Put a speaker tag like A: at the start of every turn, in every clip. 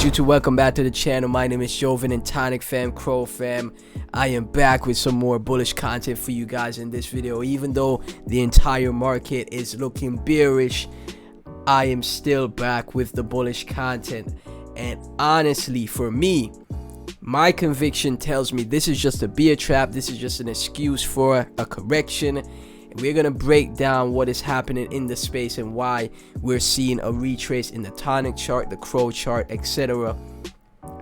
A: YouTube, welcome back to the channel. My name is Joven and TONIC fam, Crow fam. I am back with some more bullish content for you guys in this video. Even though the entire market is looking bearish, I am still back with the bullish content. And honestly, for me, my conviction tells me this is just a bear trap. This is just an excuse for a correction. We're going to break down what is happening in the space and why we're seeing a retrace in the TONIC chart, the Crow chart, etc.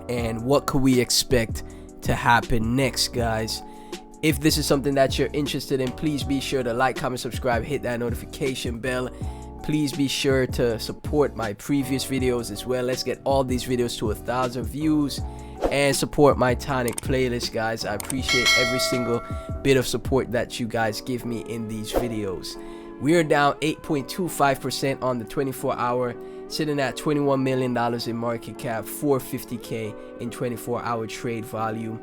A: And what could we expect to happen next, guys. If this is something that you're interested in, please be sure to like, comment, subscribe, hit that notification bell. Please be sure to support my previous videos as well. Let's get all these videos to 1,000 views. And support my TONIC playlist, guys. I appreciate every single bit of support that you guys give me in these videos. We are down 8.25% on the 24-hour, sitting at $21 million in market cap, 450k in 24-hour trade volume.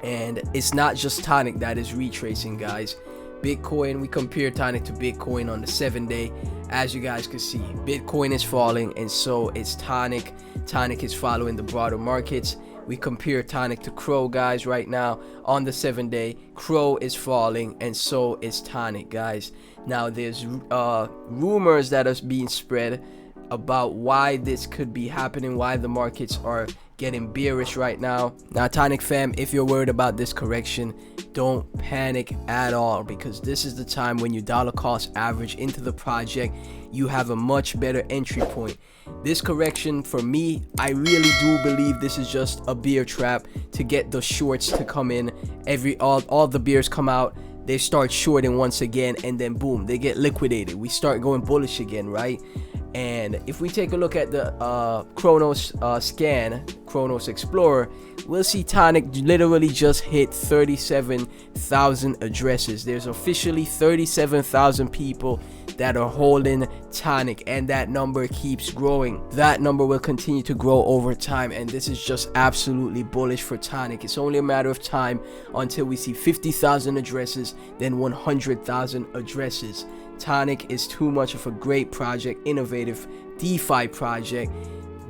A: And it's not just TONIC that is retracing, guys. Bitcoin, we compare TONIC to Bitcoin on the 7-day. As you guys can see, Bitcoin is falling and so is TONIC. TONIC is following the broader markets. We compare TONIC to Crow, guys, right now on the 7-day. Crow is falling and so is TONIC, guys. Now there's rumors that are being spread about why this could be happening, why the markets are getting bearish right now. Now, TONIC fam, if you're worried about this correction, don't panic at all, because this is the time when you dollar cost average into the project, you have a much better entry point. This correction, for me, I really do believe this is just a bear trap to get the shorts to come in. All the bears come out, they start shorting once again, and then boom, they get liquidated. We start going bullish again, right? And if we take a look at the Cronos scan, Cronos Explorer, we'll see TONIC literally just hit 37,000 addresses. There's officially 37,000 people that are holding TONIC, and that number keeps growing. That number will continue to grow over time, and this is just absolutely bullish for TONIC. It's only a matter of time until we see 50,000 addresses, then 100,000 addresses. TONIC is too much of a great project, innovative DeFi project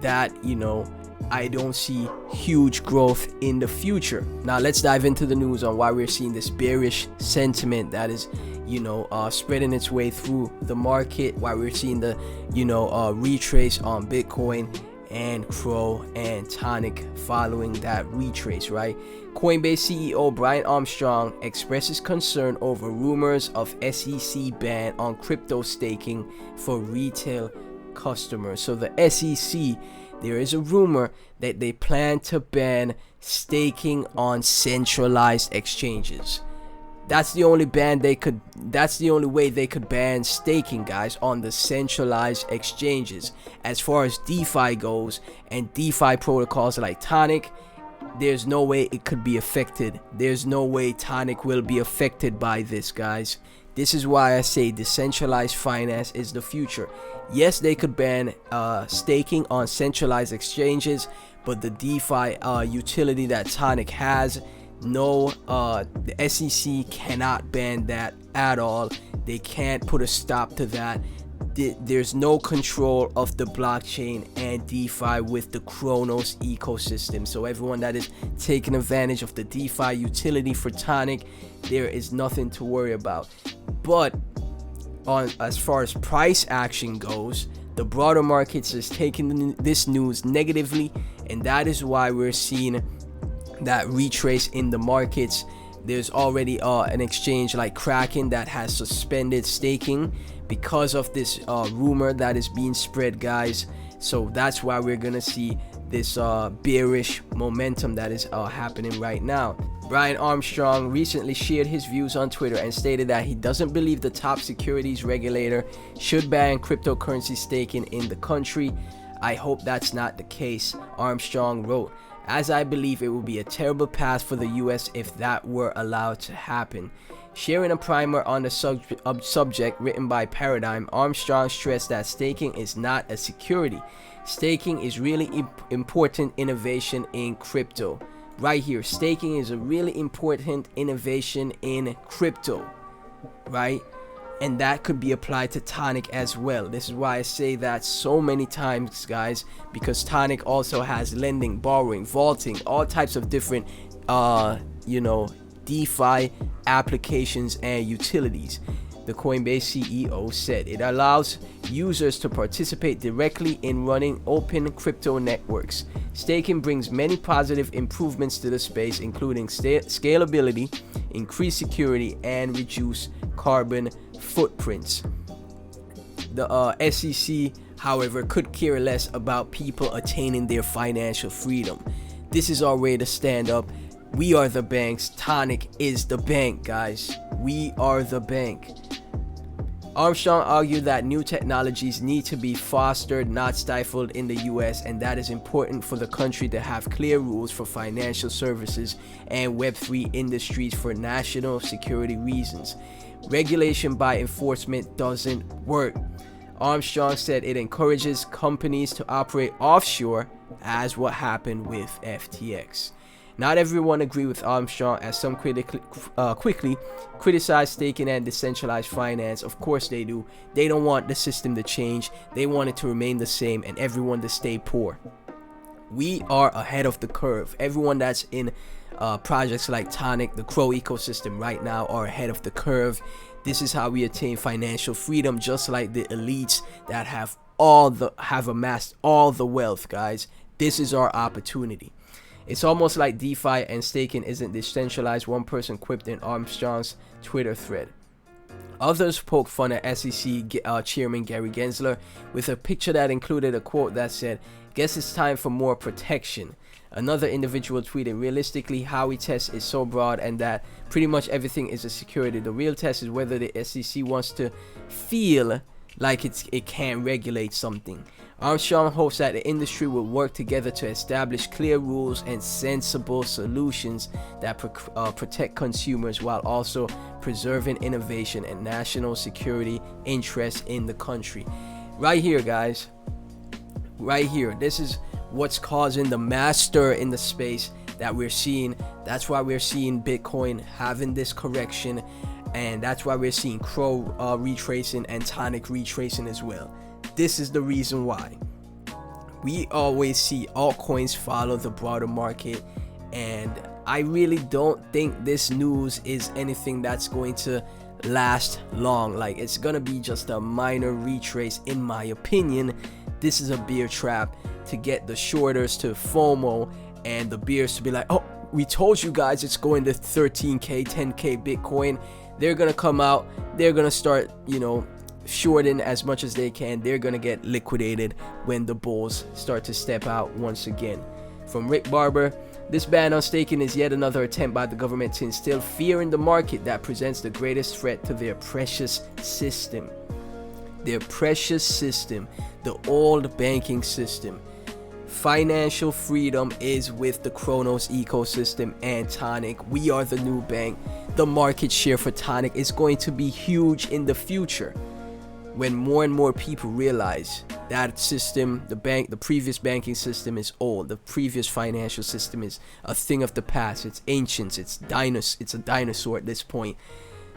A: that, you know, I don't see huge growth in the future. Now let's dive into the news on why we're seeing this bearish sentiment that is, you know, spreading its way through the market, why we're seeing the, you know, retrace on Bitcoin and Crow and TONIC following that retrace, right? Coinbase CEO Brian Armstrong expresses concern over rumors of SEC ban on crypto staking for retail customers. So the SEC, there is a rumor that they plan to ban staking on centralized exchanges. That's the only way they could ban staking, guys, on the centralized exchanges. As far as DeFi goes and DeFi protocols like TONIC, there's no way it could be affected. There's no way TONIC will be affected by this, guys. This is why I say decentralized finance is the future. Yes, they could ban staking on centralized exchanges, but the DeFi utility that TONIC has, no, the SEC cannot ban that at all. They can't put a stop to that. There's no control of the blockchain and DeFi with the Cronos ecosystem. So everyone that is taking advantage of the DeFi utility for TONIC, there is nothing to worry about. But as far as price action goes, the broader markets is taking this news negatively, and that is why we're seeing that retrace in the markets. There's already an exchange like Kraken that has suspended staking because of this rumor that is being spread, guys. So that's why we're gonna see this bearish momentum that is happening right now. Brian Armstrong recently shared his views on Twitter and stated that he doesn't believe the top securities regulator should ban cryptocurrency staking in the country. I hope that's not the case, Armstrong wrote, as I believe it would be a terrible path for the US if that were allowed to happen. Sharing a primer on the subject written by Paradigm, Armstrong stressed that staking is not a security. Staking is really important innovation in crypto. Right here, staking is a really important innovation in crypto, right? and that could be applied to TONIC as well. This is why I say that so many times, guys, because TONIC also has lending, borrowing, vaulting, all types of different DeFi applications and utilities. The Coinbase CEO said it allows users to participate directly in running open crypto networks. Staking brings many positive improvements to the space, including scalability, increased security, and reduced carbon footprints. The SEC, however, could care less about people attaining their financial freedom. This is our way to stand up. We are the banks. TONIC is the bank, guys. We are the bank. Armstrong argued that new technologies need to be fostered, not stifled in the US, and that is important for the country to have clear rules for financial services and Web3 industries for national security reasons. Regulation by enforcement doesn't work. Armstrong said it encourages companies to operate offshore, as what happened with FTX. Not everyone agreed with Armstrong, as some quickly criticized staking and decentralized finance. Of course they do. They don't want the system to change. They want it to remain the same and everyone to stay poor. We are ahead of the curve. Everyone that's in projects like TONIC, the Crow ecosystem right now, are ahead of the curve. This is how we attain financial freedom, just like the elites that have amassed all the wealth, guys. This is our opportunity. It's almost like DeFi and staking isn't decentralized, one person quipped in Armstrong's Twitter thread. Others poked fun at SEC Chairman Gary Gensler with a picture that included a quote that said, "Guess it's time for more protection." Another individual tweeted, "Realistically, how we test is so broad and that pretty much everything is a security. The real test is whether the SEC wants to feel like it can regulate something." Armstrong hopes that the industry will work together to establish clear rules and sensible solutions that protect consumers while also preserving innovation and national security interests in the country. Right here, guys. Right here. This is what's causing the mass stir in the space that we're seeing. That's why we're seeing Bitcoin having this correction, and that's why we're seeing Crow retracing and TONIC retracing as well. This is the reason why. We always see altcoins follow the broader market, and I really don't think this news is anything that's going to last long. Like, it's gonna be just a minor retrace in my opinion. This is a bear trap to get the shorters to FOMO and the bears to be like, "Oh, we told you guys it's going to 13k 10k Bitcoin." They're gonna come out, they're gonna start shorting as much as they can. They're gonna get liquidated when the bulls start to step out once again. From Rick Barber, this ban on staking is yet another attempt by the government to instill fear in the market that presents the greatest threat to their precious system. Their precious system, the old banking system. Financial freedom is with the Cronos ecosystem and TONIC. We are the new bank. The market share for TONIC is going to be huge in the future, when more and more people realize that system, the previous banking system is old. The previous financial system is a thing of the past. It's ancient. It's a dinosaur at this point.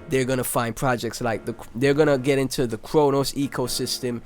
A: They're gonna find projects like they're gonna get into the Cronos ecosystem,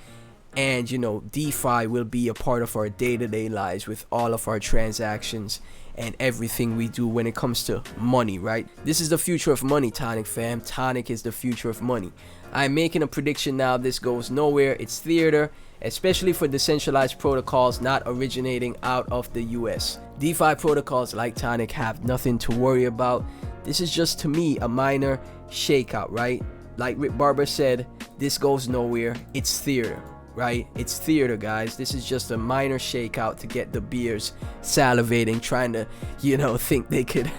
A: and DeFi will be a part of our day-to-day lives with all of our transactions and everything we do when it comes to money, right? This is the future of money, TONIC fam. TONIC is the future of money. I'm making a prediction now. This goes nowhere. It's theater, especially for decentralized protocols not originating out of the US. DeFi protocols like TONIC have nothing to worry about. This is just, to me, a minor shakeout, right? Like Rick Barber said, this goes nowhere. It's theater, right? It's theater, guys. This is just a minor shakeout to get the bears salivating, trying to, think they could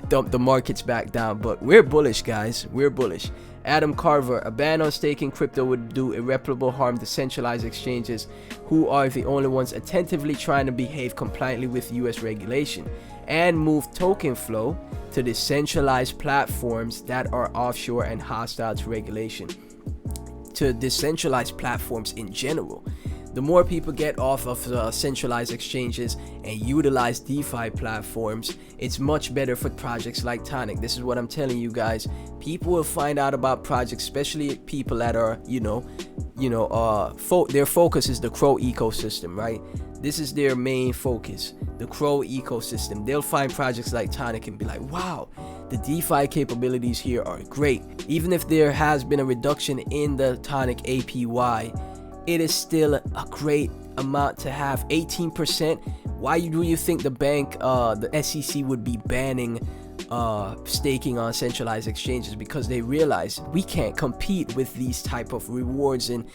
A: dump the markets back down. But we're bullish, guys. We're bullish. Adam Carver, a ban on staking crypto would do irreparable harm to centralized exchanges, who are the only ones attentively trying to behave compliantly with US regulation, and move token flow to decentralized platforms that are offshore and hostile to regulation. To decentralized platforms in general. The more people get off of centralized exchanges and utilize DeFi platforms, it's much better for projects like TONIC. This is what I'm telling you guys. People will find out about projects, especially people that are, their focus is the Crow ecosystem, right? This is their main focus, the Crow ecosystem. They'll find projects like TONIC and be like, wow, the DeFi capabilities here are great. Even if there has been a reduction in the TONIC APY, it is still a great amount to have. 18%. Why do you think the bank, the SEC, would be banning staking on centralized exchanges? Because they realize we can't compete with these type of rewards and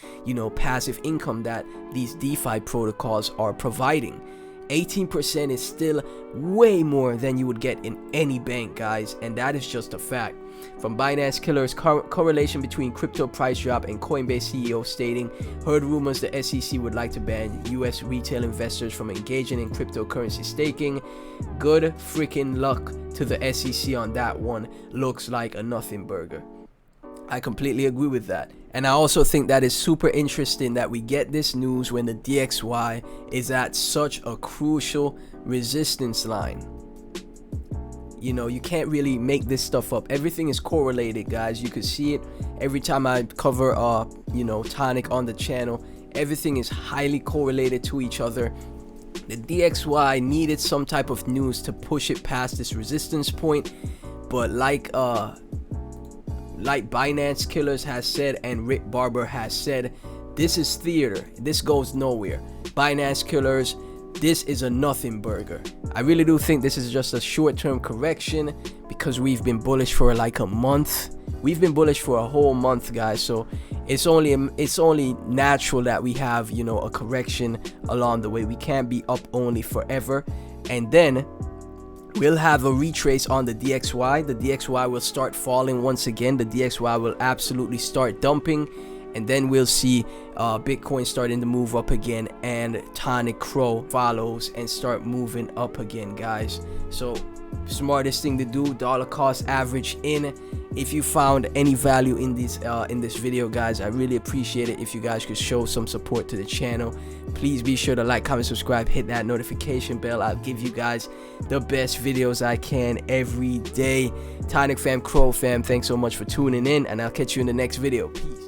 A: passive income that these DeFi protocols are providing. 18% is still way more than you would get in any bank, guys, and that is just a fact. From Binance Killer's correlation between crypto price drop and Coinbase CEO stating, heard rumors the SEC would like to ban US retail investors from engaging in cryptocurrency staking. Good freaking luck to the SEC on that one. Looks like a nothing burger. I completely agree with that. And I also think that is super interesting that we get this news when the DXY is at such a crucial resistance line. You can't really make this stuff up. Everything is correlated, guys. You can see it every time I cover TONIC on the channel. Everything is highly correlated to each other. The DXY needed some type of news to push it past this resistance point, but like Binance Killers has said and Rick Barber has said, this is theater. This goes nowhere. Binance Killers, this is a nothing burger. I really do think this is just a short-term correction because we've been bullish for like a month. We've been bullish for a whole month, guys. So it's only natural that we have a correction along the way. We can't be up only forever. And then we'll have a retrace on the DXY. The DXY will start falling once again. The DXY will absolutely start dumping. And then we'll see Bitcoin starting to move up again, and Tectonic Crow follows and start moving up again, guys. So smartest thing to do, dollar cost average in. If you found any value in this video, guys, I really appreciate it if you guys could show some support to the channel. Please be sure to like, comment, subscribe, hit that notification bell. I'll give you guys the best videos I can every day. Tonic fam, Crow fam, thanks so much for tuning in, and I'll catch you in the next video. Peace.